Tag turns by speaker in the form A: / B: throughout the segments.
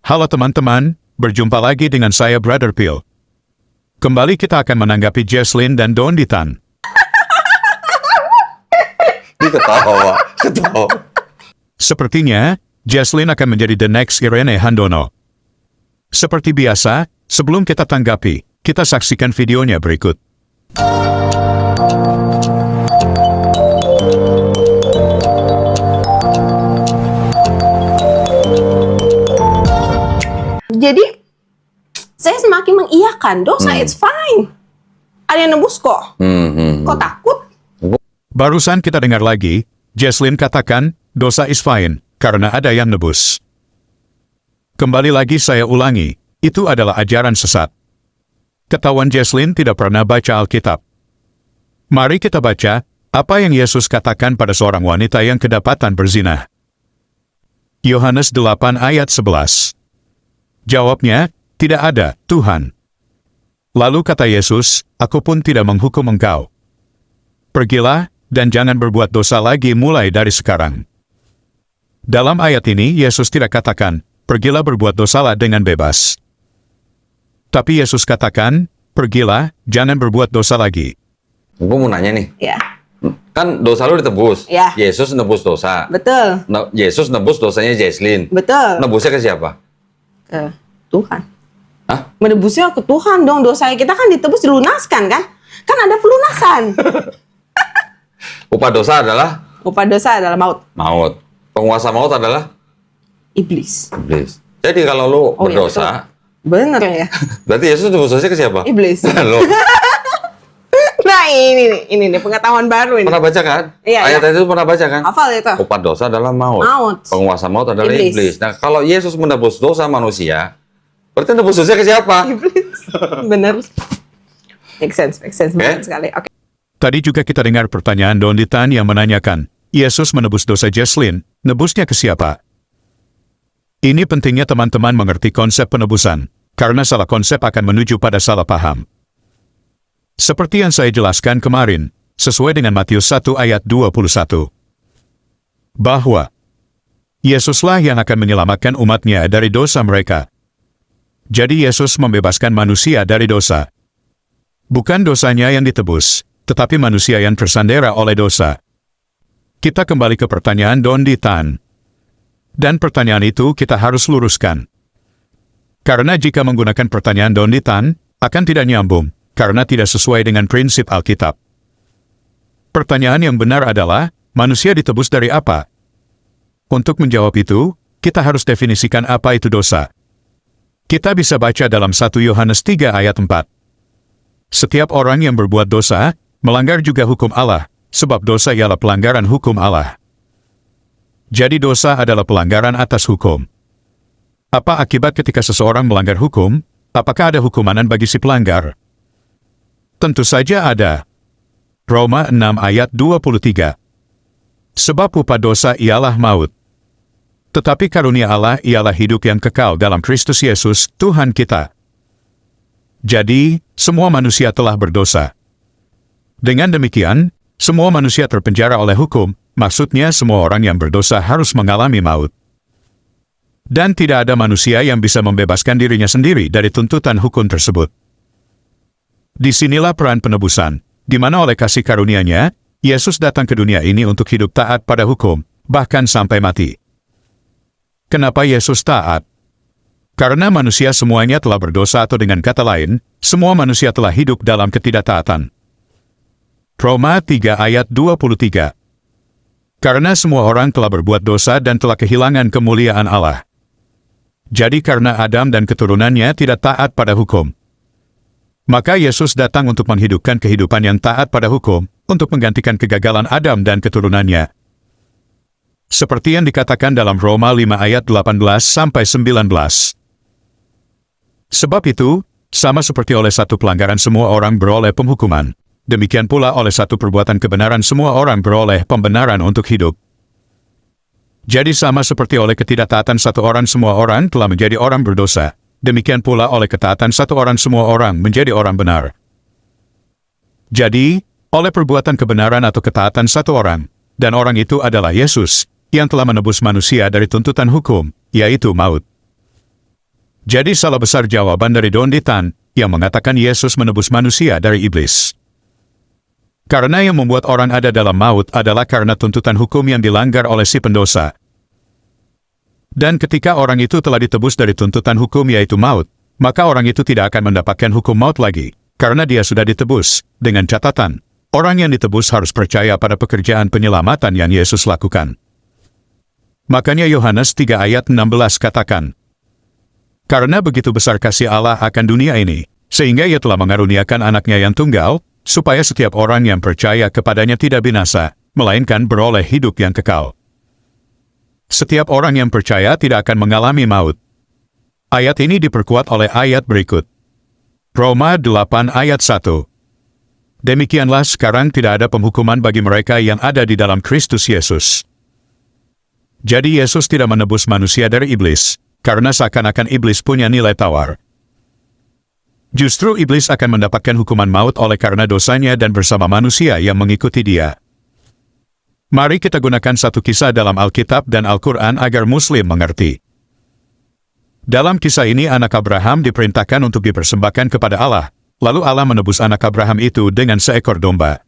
A: Halo teman-teman, berjumpa lagi dengan saya Brother Phil. Kembali kita akan menanggapi Jesslyn dan Don Ditan.
B: Dia ketawa.
A: Sepertinya, Jesslyn akan menjadi the next Irene Handono. Seperti biasa, sebelum kita tanggapi, kita saksikan videonya berikut.
C: Jadi, saya semakin mengiyakan dosa, it's fine. Ada yang nebus kok. Kok takut?
A: Barusan kita dengar lagi, Jesslyn katakan, dosa is fine, karena ada yang nebus. Kembali lagi saya ulangi, itu adalah ajaran sesat. Ketahuan Jesslyn tidak pernah baca Alkitab. Mari kita baca, apa yang Yesus katakan pada seorang wanita yang kedapatan berzina. Yohanes 8 ayat 11. Jawabnya, tidak ada, Tuhan. Lalu kata Yesus, aku pun tidak menghukum engkau. Pergilah, dan jangan berbuat dosa lagi mulai dari sekarang. Dalam ayat ini, Yesus tidak katakan, pergilah berbuat dosalah dengan bebas. Tapi Yesus katakan, pergilah, jangan berbuat dosa lagi.
B: Gue mau nanya nih,
C: Ya,
B: kan dosa lu ditebus.
C: Ya.
B: Yesus nebus dosa.
C: betul.
B: Yesus nebus dosanya Jesslyn.
C: Betul.
B: Nebusnya ke siapa?
C: Ke Tuhan.
B: Hah?
C: Menebusnya ke Tuhan dong. Dosa kita kan ditebus, dilunaskan kan? Kan ada pelunasan.
B: Upah dosa adalah
C: Upah dosa adalah maut.
B: maut. Penguasa maut adalah
C: Iblis.
B: iblis. Jadi kalau lu
C: Oh, iya,
B: berdosa,
C: Bener ya?
B: berarti Yesus nebus dosanya ke siapa?
C: Iblis.
B: Lu
C: Nah ini nih pengetahuan baru ini.
B: pernah baca kan?
C: Iya,
B: Ayat itu pernah baca kan?
C: Hafal itu.
B: Upah dosa adalah maut.
C: Maut.
B: Penguasa maut adalah
C: Iblis.
B: iblis. Nah, kalau Yesus menebus dosa manusia, berarti nebus dosanya ke siapa?
C: Iblis. Bener. Make sense bener
B: Oke.
C: sekali. Oke.
A: Tadi juga kita dengar pertanyaan Don Ditan yang menanyakan, Yesus menebus dosa Jesslyn, nebusnya ke siapa? Ini pentingnya teman-teman mengerti konsep penebusan, karena salah konsep akan menuju pada salah paham. Seperti yang saya jelaskan kemarin, sesuai dengan Matius 1 ayat 21. Bahwa Yesuslah yang akan menyelamatkan umatnya dari dosa mereka. Jadi Yesus membebaskan manusia dari dosa. Bukan dosanya yang ditebus, tetapi manusia yang tersandera oleh dosa. Kita kembali ke pertanyaan Don Ditan. Dan pertanyaan itu kita harus luruskan. Karena jika menggunakan pertanyaan Don Ditan, akan tidak nyambung, karena tidak sesuai dengan prinsip Alkitab. Pertanyaan yang benar adalah, manusia ditebus dari apa? Untuk menjawab itu, kita harus definisikan apa itu dosa. Kita bisa baca dalam 1 Yohanes 3 ayat 4. Setiap orang yang berbuat dosa, melanggar juga hukum Allah, sebab dosa ialah pelanggaran hukum Allah. Jadi dosa adalah pelanggaran atas hukum. Apa akibat ketika seseorang melanggar hukum? Apakah ada hukuman bagi si pelanggar? Tentu saja ada. Roma 6 ayat 23. Sebab upah dosa ialah maut. Tetapi karunia Allah ialah hidup yang kekal dalam Kristus Yesus, Tuhan kita. Jadi, semua manusia telah berdosa. Dengan demikian, semua manusia terpenjara oleh hukum, maksudnya semua orang yang berdosa harus mengalami maut. Dan tidak ada manusia yang bisa membebaskan dirinya sendiri dari tuntutan hukum tersebut. Disinilah peran penebusan, di mana oleh kasih karunia-Nya, Yesus datang ke dunia ini untuk hidup taat pada hukum, bahkan sampai mati. Kenapa Yesus taat? Karena manusia semuanya telah berdosa, atau dengan kata lain, semua manusia telah hidup dalam ketidaktaatan. Roma 3 ayat 23. Karena semua orang telah berbuat dosa dan telah kehilangan kemuliaan Allah. Jadi karena Adam dan keturunannya tidak taat pada hukum, maka Yesus datang untuk menghidupkan kehidupan yang taat pada hukum, untuk menggantikan kegagalan Adam dan keturunannya. Seperti yang dikatakan dalam Roma 5 ayat 18-19. Sebab itu, sama seperti oleh satu pelanggaran semua orang beroleh penghukuman, demikian pula oleh satu perbuatan kebenaran semua orang beroleh pembenaran untuk hidup. Jadi sama seperti oleh ketidaktaatan satu orang semua orang telah menjadi orang berdosa, demikian pula oleh ketaatan satu orang semua orang menjadi orang benar. Jadi, oleh perbuatan kebenaran atau ketaatan satu orang, dan orang itu adalah Yesus, yang telah menebus manusia dari tuntutan hukum, yaitu maut. Jadi salah besar jawaban dari Donnie Tan yang mengatakan Yesus menebus manusia dari iblis. Karena yang membuat orang ada dalam maut adalah karena tuntutan hukum yang dilanggar oleh si pendosa. Dan ketika orang itu telah ditebus dari tuntutan hukum yaitu maut, maka orang itu tidak akan mendapatkan hukum maut lagi, karena dia sudah ditebus, dengan catatan, orang yang ditebus harus percaya pada pekerjaan penyelamatan yang Yesus lakukan. Makanya Yohanes 3 ayat 16 katakan, "Karena begitu besar kasih Allah akan dunia ini, sehingga ia telah mengaruniakan anaknya yang tunggal, supaya setiap orang yang percaya kepadanya tidak binasa, melainkan beroleh hidup yang kekal." Setiap orang yang percaya tidak akan mengalami maut. Ayat ini diperkuat oleh ayat berikut. Roma 8 ayat 1. Demikianlah sekarang tidak ada penghukuman bagi mereka yang ada di dalam Kristus Yesus. Jadi Yesus tidak menebus manusia dari iblis, karena seakan-akan iblis punya nilai tawar. Justru iblis akan mendapatkan hukuman maut oleh karena dosanya dan bersama manusia yang mengikuti dia. Mari kita gunakan satu kisah dalam Alkitab dan Al-Quran agar Muslim mengerti. Dalam kisah ini anak Abraham diperintahkan untuk dipersembahkan kepada Allah, lalu Allah menebus anak Abraham itu dengan seekor domba.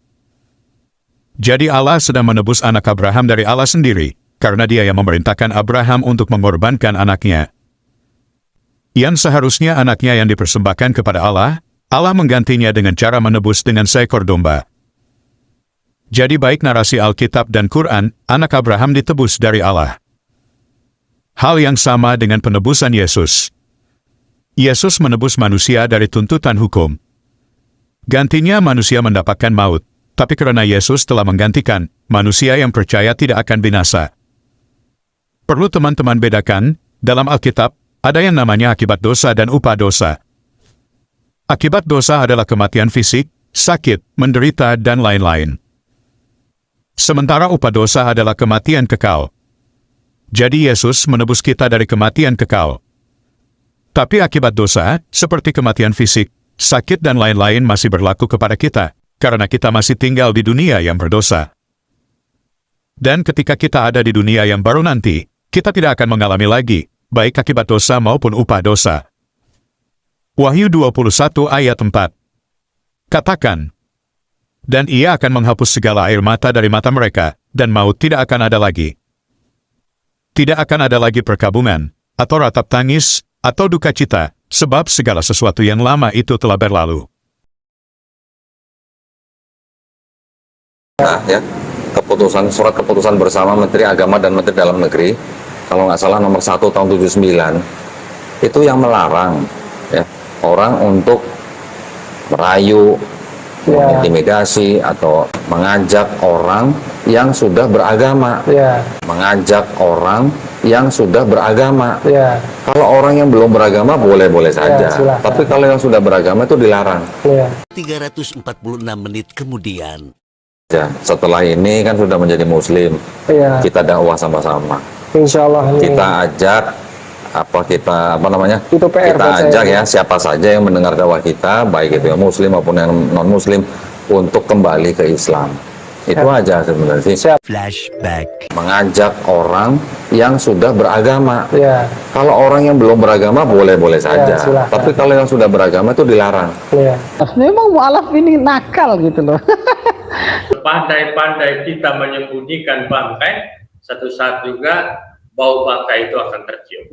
A: Jadi Allah sedang menebus anak Abraham dari Allah sendiri, karena dia yang memerintahkan Abraham untuk mengorbankan anaknya. Yang seharusnya anaknya yang dipersembahkan kepada Allah, Allah menggantinya dengan cara menebus dengan seekor domba. Jadi baik narasi Alkitab dan Quran, anak Abraham ditebus dari Allah. Hal yang sama dengan penebusan Yesus. Yesus menebus manusia dari tuntutan hukum. Gantinya manusia mendapatkan maut, tapi karena Yesus telah menggantikan, manusia yang percaya tidak akan binasa. Perlu teman-teman bedakan, dalam Alkitab, ada yang namanya akibat dosa dan upah dosa. Akibat dosa adalah kematian fisik, sakit, menderita, dan lain-lain. Sementara upah dosa adalah kematian kekal. Jadi Yesus menebus kita dari kematian kekal. Tapi akibat dosa, seperti kematian fisik, sakit dan lain-lain masih berlaku kepada kita, karena kita masih tinggal di dunia yang berdosa. Dan ketika kita ada di dunia yang baru nanti, kita tidak akan mengalami lagi, baik akibat dosa maupun upah dosa. Wahyu 21 ayat 4. Katakan, "Dan ia akan menghapus segala air mata dari mata mereka, dan maut tidak akan ada lagi. Tidak akan ada lagi perkabungan, atau ratap tangis, atau duka cita, sebab segala sesuatu yang lama itu telah berlalu."
B: Nah, ya, surat keputusan bersama Menteri Agama dan Menteri Dalam Negeri, kalau nggak salah nomor 1 tahun 79, itu yang melarang ya, orang untuk merayu, mengintimidasi, atau mengajak orang yang sudah beragama. Mengajak orang yang sudah beragama. Kalau orang yang belum beragama boleh-boleh saja. Tapi kalau yang sudah beragama itu dilarang.
D: 346 menit kemudian.
B: Ya, setelah ini kan sudah menjadi muslim. Kita dakwah sama-sama.
E: Insya Allah.
B: Kita ajak kita
E: Itu PR
B: kita
E: buat saya.
B: ajak ya siapa saja yang mendengar dakwah kita, baik itu yang muslim maupun yang non muslim, untuk kembali ke Islam. Itu aja sebenarnya sih.
D: Flashback.
B: Mengajak orang yang sudah beragama. Kalau orang yang belum beragama boleh-boleh saja.
E: silakan.
B: Tapi kalau yang sudah beragama itu dilarang.
E: Memang mualaf ini nakal gitu loh.
F: Pandai-pandai kita menyembunyikan bangkai, satu saat juga bau bangkai itu akan tercium.